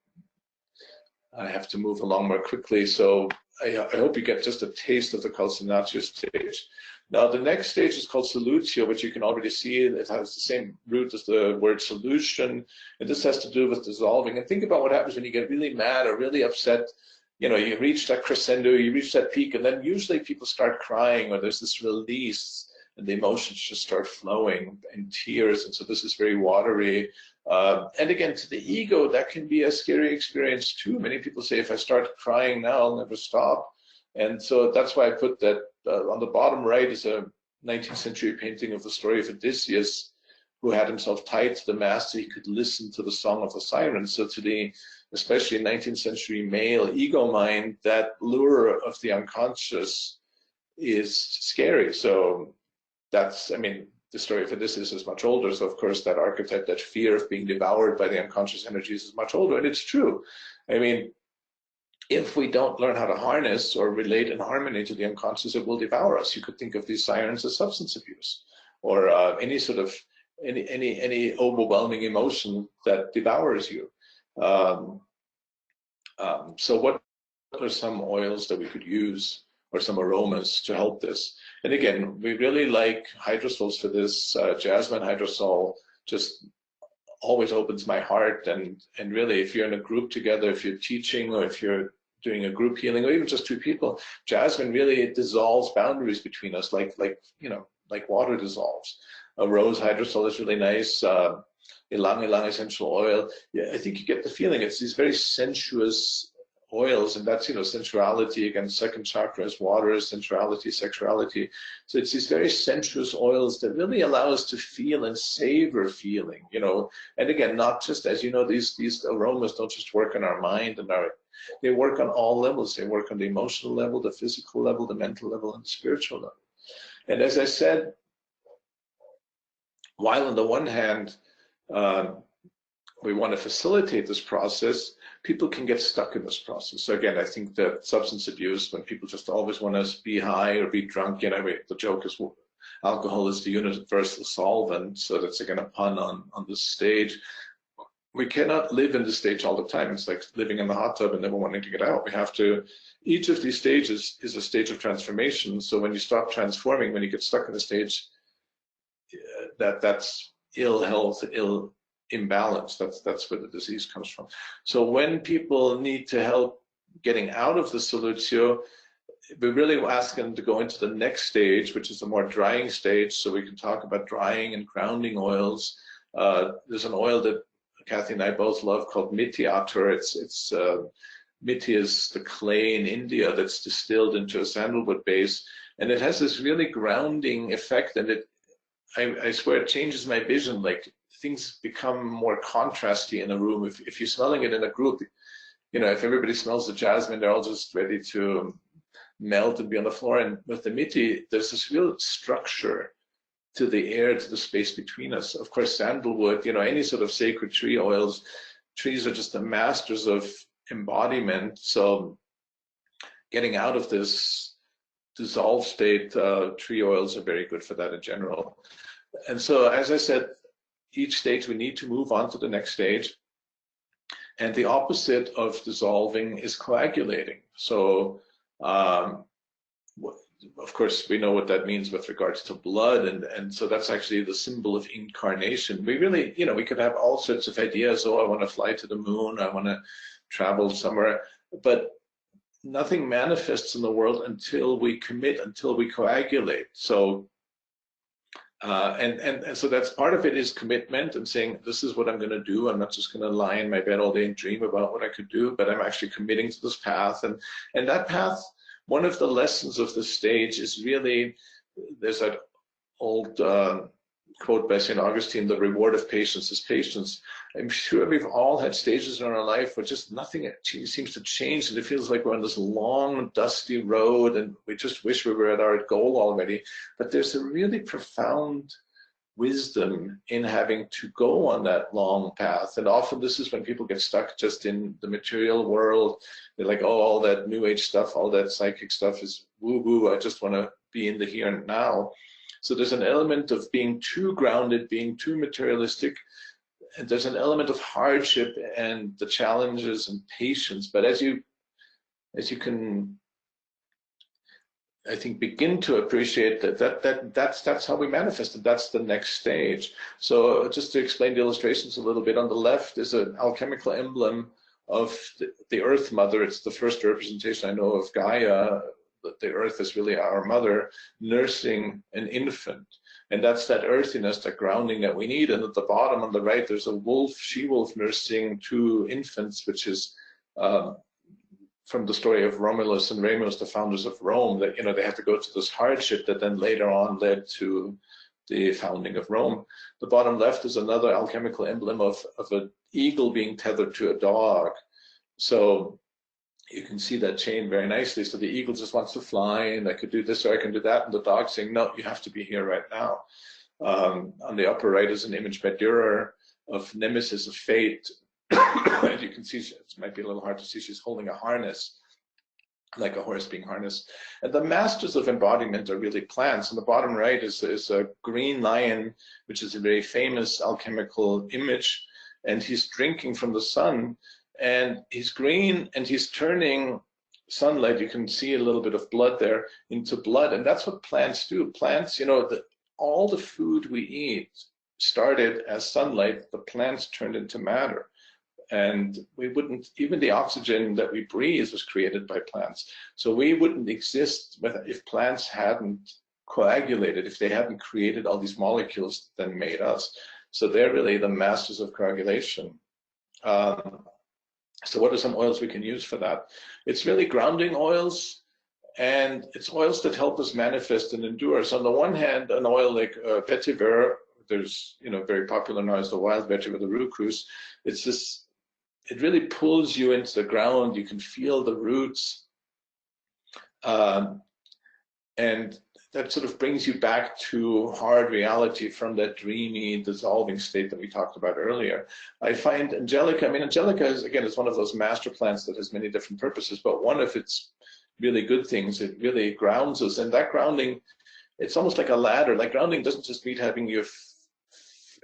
I have to move along more quickly. So I hope you get just a taste of the calcinatio stage. Now, the next stage is called solutio, which you can already see. It has the same root as the word solution. And this has to do with dissolving. And think about what happens when you get really mad or really upset. You know, you reach that crescendo, you reach that peak, and then usually people start crying, or there's this release, and the emotions just start flowing in tears. And so this is very watery. And again, to the ego, that can be a scary experience too. Many people say, if I start crying now, I'll never stop. And so that's why I put that on the bottom right is a 19th century painting of the story of Odysseus, who had himself tied to the mast so he could listen to the song of the sirens. So to the, especially 19th century male ego mind, that lure of the unconscious is scary. So that's, I mean, the story of Odysseus is much older. So of course that archetype, that fear of being devoured by the unconscious energies is much older. And it's true. I mean, if we don't learn how to harness or relate in harmony to the unconscious, it will devour us. You could think of these sirens as substance abuse, or any sort of any overwhelming emotion that devours you. So what are some oils that we could use, or some aromas to help this? And again, we really like hydrosols for this. Jasmine hydrosol just always opens my heart. And really, if you're in a group together, if you're teaching, or if you're doing a group healing, or even just two people, jasmine really dissolves boundaries between us, like water dissolves. A rose hydrosol is really nice. Ylang ylang essential oil. Yeah, I think you get the feeling it's these very sensuous oils, and that's, sensuality. Again, second chakra is water, sensuality, sexuality. So it's these very sensuous oils that really allow us to feel and savor feeling, and again, not just, as you know, these aromas don't just work on our mind and they work on all levels. They work on the emotional level, the physical level, the mental level, and the spiritual level. And as I said, while on the one hand, we want to facilitate this process, people can get stuck in this process. So again, I think that substance abuse, when people just always want to be high or be drunk, the joke is alcohol is the universal solvent. So that's again a pun on this stage. We cannot live in this stage all the time. It's like living in the hot tub and never wanting to get out. We have to, each of these stages is a stage of transformation. So when you stop transforming, when you get stuck in a stage, that's ill health, ill imbalance. That's where the disease comes from. So when people need to help getting out of the solutio, we really ask them to go into the next stage, which is a more drying stage. So we can talk about drying and grounding oils. There's an oil that Kathy and I both love called Mitti Attar. It's Mitti is the clay in India that's distilled into a sandalwood base, and it has this really grounding effect. And I swear it changes my vision. Like, things become more contrasty in a room. If you're smelling it in a group, if everybody smells the jasmine, they're all just ready to melt and be on the floor. And with the Mitti, there's this real structure to the air, to the space between us. Of course, sandalwood, any sort of sacred tree oils, trees are just the masters of embodiment. So getting out of this dissolved state, tree oils are very good for that in general. And so, as I said, each stage we need to move on to the next stage. And the opposite of dissolving is coagulating. So, of course, we know what that means with regards to blood, and so that's actually the symbol of incarnation. We really, we could have all sorts of ideas. Oh, I want to fly to the moon, I want to travel somewhere, but nothing manifests in the world until we commit, until we coagulate. So, and so that's part of it, is commitment and saying, this is what I'm going to do. I'm not just going to lie in my bed all day and dream about what I could do, but I'm actually committing to this path. And that path, one of the lessons of this stage is really, there's that old quote by St. Augustine, the reward of patience is patience. I'm sure we've all had stages in our life where just nothing seems to change, and it feels like we're on this long, dusty road, and we just wish we were at our goal already. But there's a really profound wisdom in having to go on that long path. And often this is when people get stuck just in the material world. They're like, oh, all that new age stuff, all that psychic stuff is woo-woo. I just want to be in the here and now. So there's an element of being too grounded, being too materialistic. And there's an element of hardship and the challenges and patience. But as you can, I think, begin to appreciate that's how we manifest it. That's the next stage. So just to explain the illustrations a little bit, on the left is an alchemical emblem of the Earth Mother. It's the first representation I know of Gaia. The Earth is really our mother, nursing an infant. And that's that earthiness, that grounding that we need. And at the bottom on the right, there's a wolf, she-wolf nursing two infants, which is from the story of Romulus and Remus, the founders of Rome, that they had to go to this hardship that then later on led to the founding of Rome. The bottom left is another alchemical emblem of an eagle being tethered to a dog. So you can see that chain very nicely. So the eagle just wants to fly, and I could do this or I can do that, and the dog saying, no, you have to be here right now. On the upper right is an image by Dürer of Nemesis of Fate. As you can see, it might be a little hard to see, she's holding a harness, like a horse being harnessed. And the masters of embodiment are really plants. On the bottom right is a green lion, which is a very famous alchemical image, and he's drinking from the sun. and he's green, and he's turning sunlight, you can see a little bit of blood there, into blood. And that's what plants do. Plants, all the food we eat started as sunlight, the plants turned into matter. And we wouldn't, even the oxygen that we breathe was created by plants. So we wouldn't exist if plants hadn't coagulated, if they hadn't created all these molecules that made us. So they're really the masters of coagulation. So what are some oils we can use for that? It's really grounding oils, and it's oils that help us manifest and endure. So on the one hand, an oil like vetiver, there's, very popular now as the wild vetiver, the rucus. It's this, it really pulls you into the ground. You can feel the roots. And that sort of brings you back to hard reality from that dreamy, dissolving state that we talked about earlier. I find Angelica, Angelica is, again, is one of those master plants that has many different purposes, but one of its really good things, it really grounds us. And that grounding, it's almost like a ladder. Like grounding doesn't just mean having your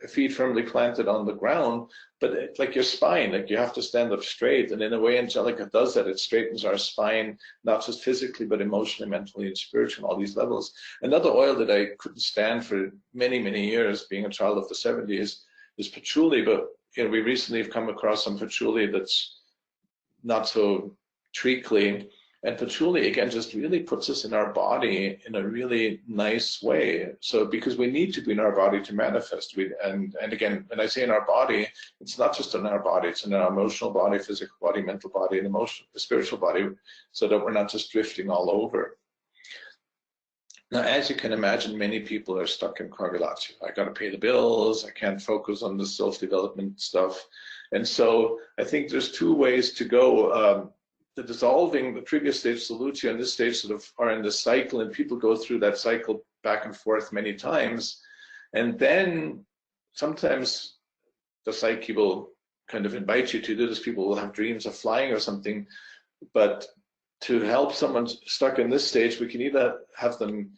feet firmly planted on the ground, but it's like your spine, like you have to stand up straight. And in a way, Angelica does that. It straightens our spine, not just physically, but emotionally, mentally, and spiritually, on all these levels. Another oil that I couldn't stand for many, many years, being a child of the 70s, is patchouli. But we recently have come across some patchouli that's not so treacly. And patchouli, again, just really puts us in our body in a really nice way. So because we need to be in our body to manifest. And again, when I say in our body, it's not just in our body, it's in our emotional body, physical body, mental body, and spiritual body, so that we're not just drifting all over. Now, as you can imagine, many people are stuck in coagulation. I got to pay the bills. I can't focus on the self-development stuff. And so I think there's two ways to go. The dissolving, the previous stage, solutio, and this stage sort of are in the cycle, and people go through that cycle back and forth many times. And then sometimes the psyche will kind of invite you to do this. People will have dreams of flying or something. But to help someone stuck in this stage, we can either have them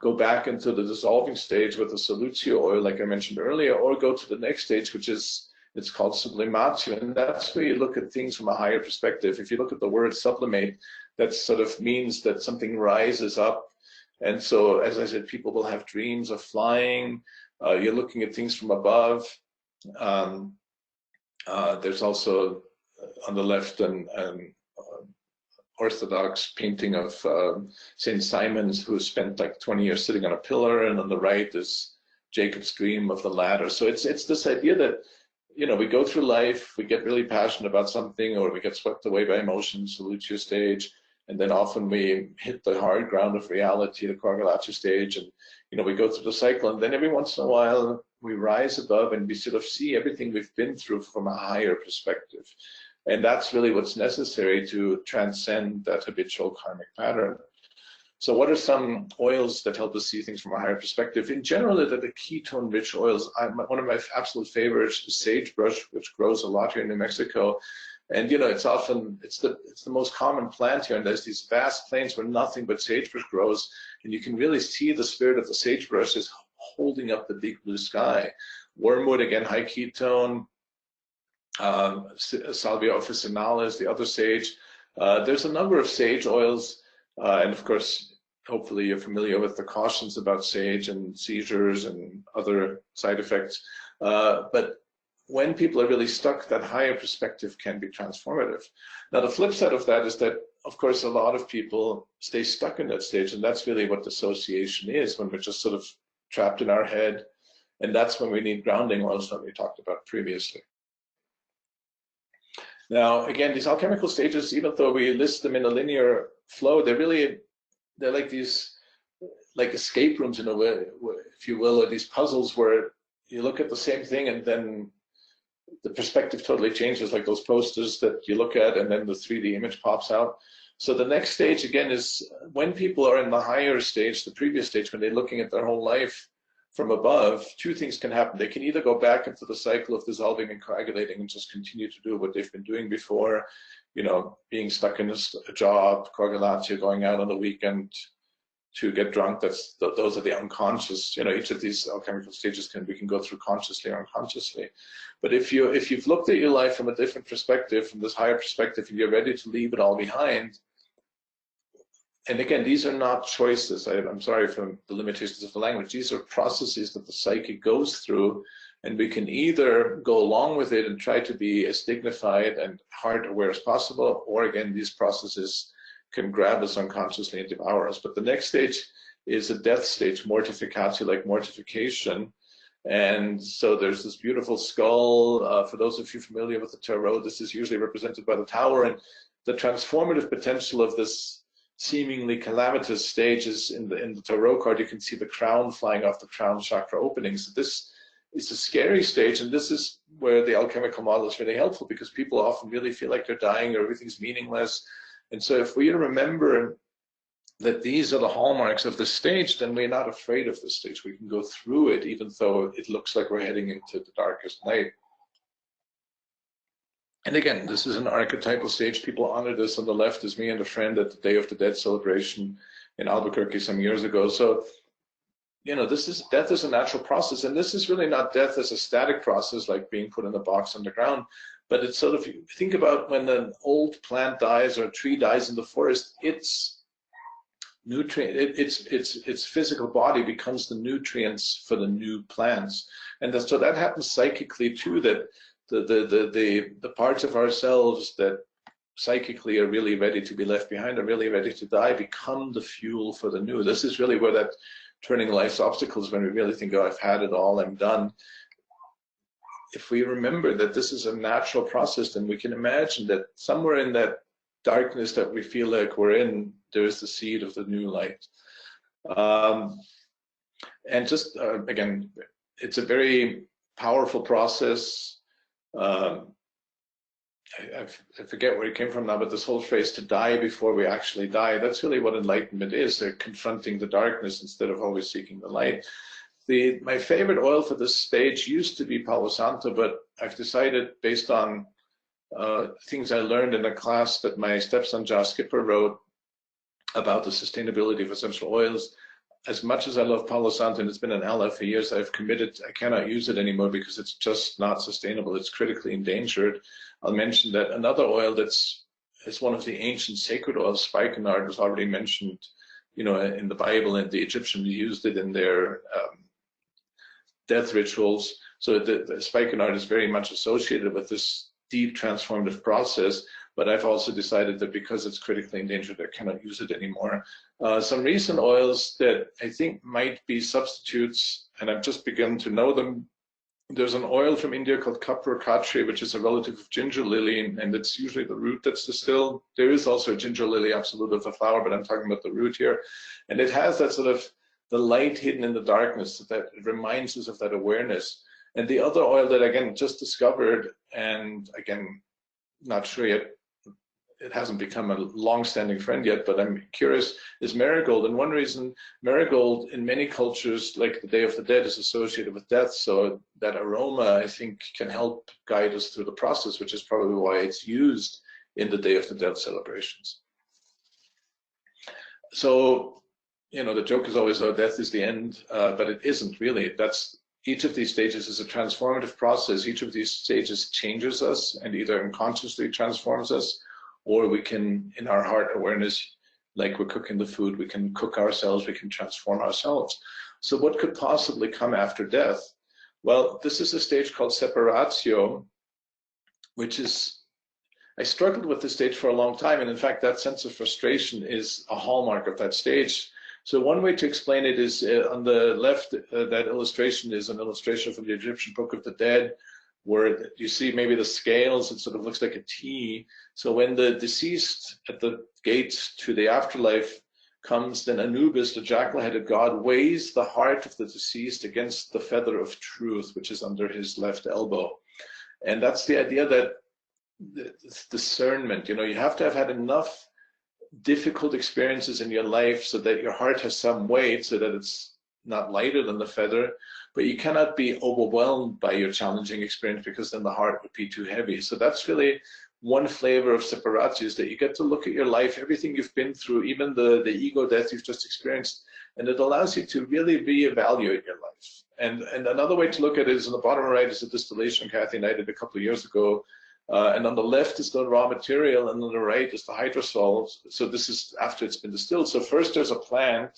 go back into the dissolving stage with the solutio oil, like I mentioned earlier, or go to the next stage, which is, it's called Sublimatio, and that's where you look at things from a higher perspective. If you look at the word sublimate, that sort of means that something rises up. And so, as I said, people will have dreams of flying. You're looking at things from above. There's also on the left an Orthodox painting of St. Simon's, who spent like 20 years sitting on a pillar, and on the right is Jacob's dream of the ladder. So it's this idea that, we go through life, we get really passionate about something, or we get swept away by emotions, solutio stage, and then often we hit the hard ground of reality, the coagulation stage, and we go through the cycle, and then every once in a while we rise above and we sort of see everything we've been through from a higher perspective. And that's really what's necessary to transcend that habitual karmic pattern. So what are some oils that help us see things from a higher perspective? In general, the ketone-rich oils, one of my absolute favorites is sagebrush, which grows a lot here in New Mexico. And it's the most common plant here, and there's these vast plains where nothing but sagebrush grows, and you can really see the spirit of the sagebrush is holding up the big blue sky. Wormwood, again, high ketone. Salvia officinalis, the other sage. There's a number of sage oils, and of course, hopefully you're familiar with the cautions about sage and seizures and other side effects. But when people are really stuck, that higher perspective can be transformative. Now, the flip side of that is that, of course, a lot of people stay stuck in that stage, and that's really what dissociation is, when we're just sort of trapped in our head, and that's when we need grounding oils that we talked about previously. Now, again, these alchemical stages, even though we list them in a linear flow, they're like these, like escape rooms in a way, if you will, or these puzzles where you look at the same thing and then the perspective totally changes, like those posters that you look at and then the 3D image pops out. So the next stage, again, is when people are in the higher stage, the previous stage, when they're looking at their whole life from above, two things can happen. They can either go back into the cycle of dissolving and coagulating and just continue to do what they've been doing before, being stuck in a job, coagulatio, going out on the weekend, to get drunk. Those are the unconscious. You know, each of these alchemical stages we can go through consciously or unconsciously. But if you've looked at your life from a different perspective, from this higher perspective, and you're ready to leave it all behind. And again, these are not choices. I'm sorry for the limitations of the language. These are processes that the psyche goes through, and we can either go along with it and try to be as dignified and heart aware as possible, or again, these processes can grab us unconsciously and devour us. But the next stage is a death stage, mortificatio, like mortification. And so there's this beautiful skull. For those of you familiar with the tarot, this is usually represented by the tower, and the transformative potential of this seemingly calamitous stages in the tarot card. You can see the crown flying off the crown chakra opening. So this is a scary stage, and this is where the alchemical model is really helpful, because people often really feel like they're dying or everything's meaningless. And so if we remember that these are the hallmarks of the stage, then we're not afraid of this stage. We can go through it even though it looks like we're heading into the darkest night. And again, this is an archetypal stage. People honor this. On the left is me and a friend at the Day of the Dead celebration in Albuquerque some years ago. So, you know, death is a natural process. And this is really not death as a static process, like being put in a box underground. But it's sort of, think about when an old plant dies or a tree dies in the forest, its physical body becomes the nutrients for the new plants. And so that happens psychically too, that the parts of ourselves that psychically are really ready to be left behind, are really ready to die, become the fuel for the new. This is really where that turning life's obstacles, when we really think, oh, I've had it all, I'm done. If we remember that this is a natural process, then we can imagine that somewhere in that darkness that we feel like we're in, there is the seed of the new light. And just, again, it's a very powerful process. I forget where it came from now, but this whole phrase, to die before we actually die, that's really what enlightenment is. They're confronting the darkness instead of always seeking the light. My favorite oil for this stage used to be Palo Santo, but I've decided, based on things I learned in a class that my stepson Josh Skipper wrote about the sustainability of essential oils, as much as I love Palo Santo, and it's been an ally for years, I've committed, I cannot use it anymore because it's just not sustainable. It's critically endangered. I'll mention that another oil is one of the ancient sacred oils, spikenard, was already mentioned, you know, in the Bible, and the Egyptians used it in their death rituals. So the spikenard is very much associated with this deep transformative process. But I've also decided that because it's critically endangered, I cannot use it anymore. Some recent oils that I think might be substitutes, and I've just begun to know them. There's an oil from India called Kapur-Khatri, which is a relative of ginger lily, and it's usually the root that's distilled. There is also a ginger lily absolute of the flower, but I'm talking about the root here. And it has that sort of the light hidden in the darkness, that it reminds us of that awareness. And the other oil that, again, just discovered, and again, not sure yet, it hasn't become a long-standing friend yet, but I'm curious, is marigold. And one reason marigold in many cultures, like the Day of the Dead, is associated with death. So that aroma, I think, can help guide us through the process, which is probably why it's used in the Day of the Dead celebrations. So, you know, the joke is always, oh, death is the end, but it isn't really. Each of these stages is a transformative process. Each of these stages changes us and either unconsciously transforms us, or we can, in our heart awareness, like we're cooking the food, we can cook ourselves, we can transform ourselves. So what could possibly come after death? Well, this is a stage called Separazio, which is, I struggled with this stage for a long time. And in fact, that sense of frustration is a hallmark of that stage. So one way to explain it is on the left, that illustration is an illustration from the Egyptian Book of the Dead, where you see maybe the scales, it sort of looks like a T. So when the deceased at the gates to the afterlife comes, then Anubis, the jackal-headed god, weighs the heart of the deceased against the feather of truth, which is under his left elbow. And that's the idea that it's discernment, you know, you have to have had enough difficult experiences in your life so that your heart has some weight, so that it's not lighter than the feather, but you cannot be overwhelmed by your challenging experience, because then the heart would be too heavy. So that's really one flavor of Separazio is that you get to look at your life, everything you've been through, even the ego death you've just experienced, and it allows you to really reevaluate your life. And another way to look at it is on the bottom right is a distillation Kathy and I did a couple of years ago. And on the left is the raw material, and on the right is the hydrosol. So this is after it's been distilled. So first there's a plant,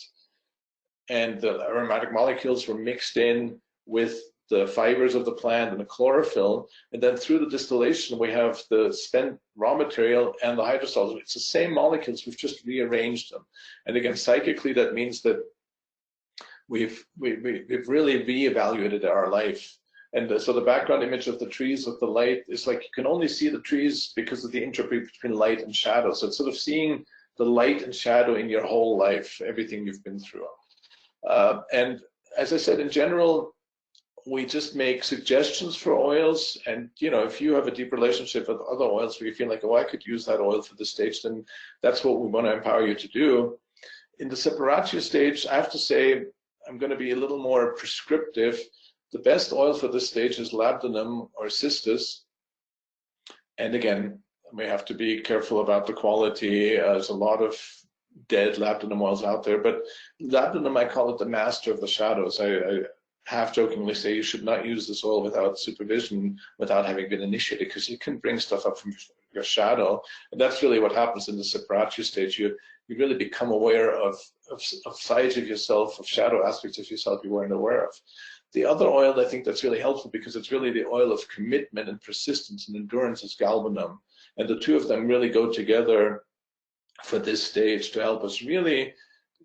and the aromatic molecules were mixed in with the fibers of the plant and the chlorophyll, and then through the distillation we have the spent raw material and the hydrosols. It's the same molecules, we've just rearranged them. And again, psychically, that means that we've really reevaluated our life. And so the background image of the trees with the light is like you can only see the trees because of the entropy between light and shadow. So it's sort of seeing the light and shadow in your whole life, everything you've been through. And as I said, in general, we just make suggestions for oils. And, you know, if you have a deep relationship with other oils where you feel like, oh, I could use that oil for this stage, then that's what we want to empower you to do. In the Separazio stage, I have to say, I'm going to be a little more prescriptive. The best oil for this stage is labdanum or cistus. And again, we have to be careful about the quality. There's a lot of dead labdanum oils out there, but labdanum, I call it the master of the shadows. I half jokingly say you should not use this oil without supervision, without having been initiated, because you can bring stuff up from your shadow. And that's really what happens in the Separazio stage. You really become aware of sides of yourself, of shadow aspects of yourself you weren't aware of. The other oil I think that's really helpful, because it's really the oil of commitment and persistence and endurance, is galbanum. And the two of them really go together for this stage to help us really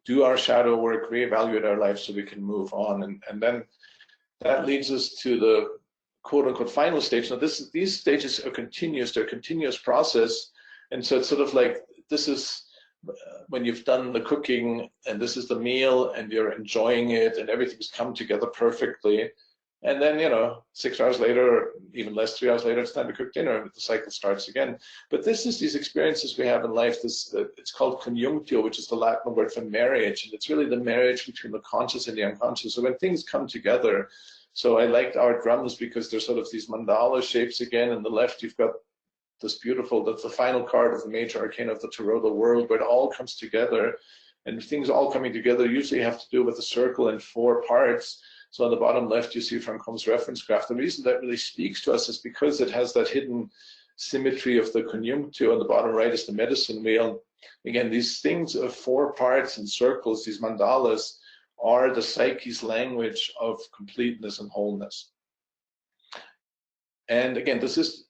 do our shadow work, reevaluate our life so we can move on. And then that leads us to the quote-unquote final stage. Now these stages are continuous, they're a continuous process. And so it's sort of like, this is when you've done the cooking and this is the meal and you're enjoying it and everything's come together perfectly. And then, you know, 6 hours later, or even less, 3 hours later, it's time to cook dinner, and the cycle starts again. But this is these experiences we have in life. It's called conjunctio, which is the Latin word for marriage, and it's really the marriage between the conscious and the unconscious. So when things come together, so I liked our drums because they're sort of these mandala shapes again. On the left, you've got this beautiful, that's the final card of the major arcana of the toroidal world, where it all comes together, and things all coming together usually have to do with a circle in 4 parts. So on the bottom left, you see Francome's reference graph. The reason that really speaks to us is because it has that hidden symmetry of the conjunctio. On the bottom right is the medicine wheel. Again, these things of 4 parts and circles, these mandalas, are the psyche's language of completeness and wholeness. And again, this is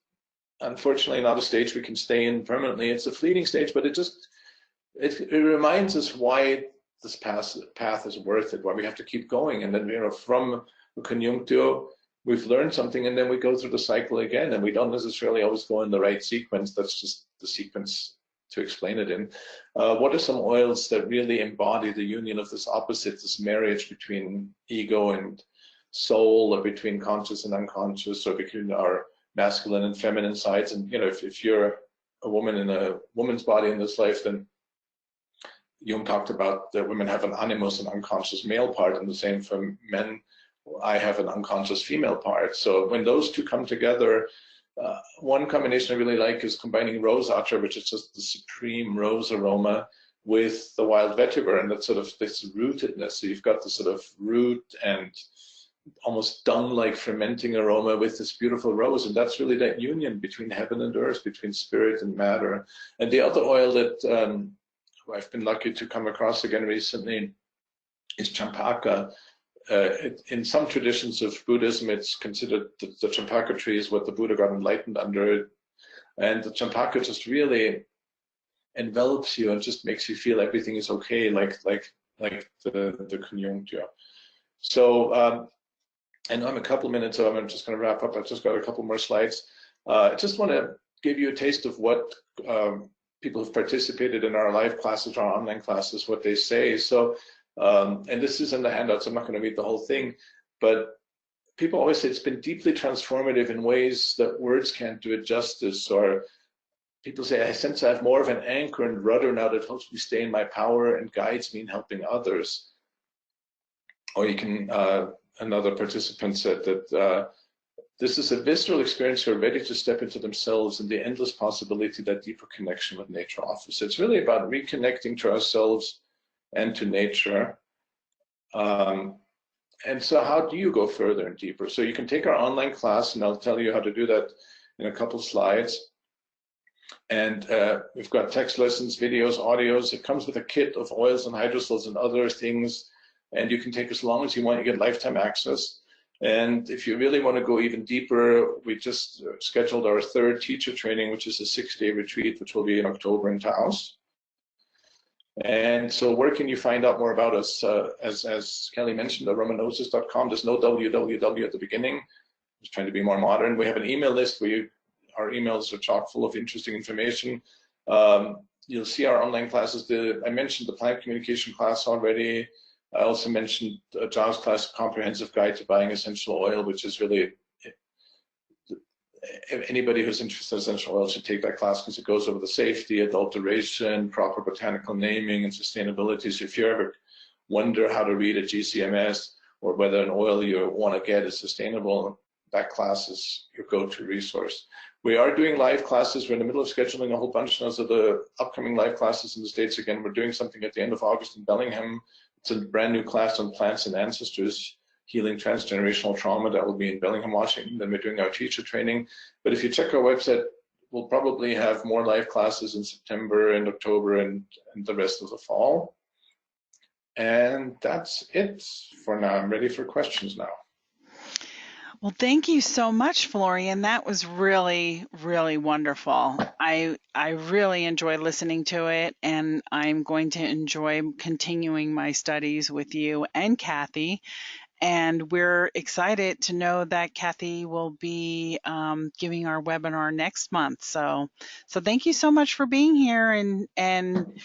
unfortunately not a stage we can stay in permanently. It's a fleeting stage, but it reminds us why this path is worth it, why we have to keep going. And then, you know, from the conjunctio, we've learned something, and then we go through the cycle again, and we don't necessarily always go in the right sequence. That's just the sequence to explain it in. What are some oils that really embody the union of this opposite, this marriage between ego and soul, or between conscious and unconscious, or between our masculine and feminine sides? And, you know, if you're a woman in a woman's body in this life, then Jung talked about that women have an animus, an unconscious male part, and the same for men. I have an unconscious female part. So when those two come together, one combination I really like is combining rose attar, which is just the supreme rose aroma, with the wild vetiver, and that's sort of this rootedness. So you've got the sort of root and almost dung-like fermenting aroma with this beautiful rose, and that's really that union between heaven and earth, between spirit and matter. And the other oil that I've been lucky to come across again recently is champaka. In some traditions of Buddhism, it's considered the champaka tree is what the Buddha got enlightened under. And the champaka just really envelops you and just makes you feel everything is okay, like the conjunctio. So I know I'm a couple minutes, so I'm just going to wrap up. I've just got a couple more slides. I just want to give you a taste of what people who've participated in our live classes, our online classes, what they say. So, and this is in the handouts, I'm not going to read the whole thing, but people always say it's been deeply transformative in ways that words can't do it justice. Or people say, I sense I have more of an anchor and rudder now that helps me stay in my power and guides me in helping others. Or you can, another participant said that This is a visceral experience who are ready to step into themselves and the endless possibility that deeper connection with nature offers. So it's really about reconnecting to ourselves and to nature. And so how do you go further and deeper? So you can take our online class, and I'll tell you how to do that in a couple slides. And we've got text lessons, videos, audios. It comes with a kit of oils and hydrosols and other things. And you can take as long as you want. You get lifetime access. And if you really want to go even deeper, we just scheduled our third teacher training, which is a 6-day retreat, which will be in October in Taos. And so where can you find out more about us? As Kelly mentioned, aromagnosis.com. There's no www at the beginning. Just trying to be more modern. We have an email list where our emails are chock full of interesting information. You'll see our online classes. I mentioned the plant communication class already. I also mentioned John's class, Comprehensive Guide to Buying Essential Oil, which is really, anybody who's interested in essential oil should take that class because it goes over the safety, adulteration, proper botanical naming, and sustainability. So if you ever wonder how to read a GCMS or whether an oil you want to get is sustainable, that class is your go-to resource. We are doing live classes. We're in the middle of scheduling a whole bunch of the upcoming live classes in the States. Again, we're doing something at the end of August in Bellingham. It's a brand new class on plants and ancestors, healing transgenerational trauma. That will be in Bellingham, Washington. Then we're doing our teacher training. But if you check our website, we'll probably have more live classes in September and October and the rest of the fall. And that's it for now. I'm ready for questions now. Well, thank you so much, Florian. That was really, really wonderful. I really enjoyed listening to it, and I'm going to enjoy continuing my studies with you and Kathy. And we're excited to know that Kathy will be giving our webinar next month. So thank you so much for being here and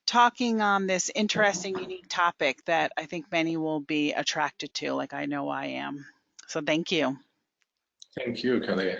talking on this interesting, unique topic that I think many will be attracted to, like I know I am. So thank you. Thank you, Kelly.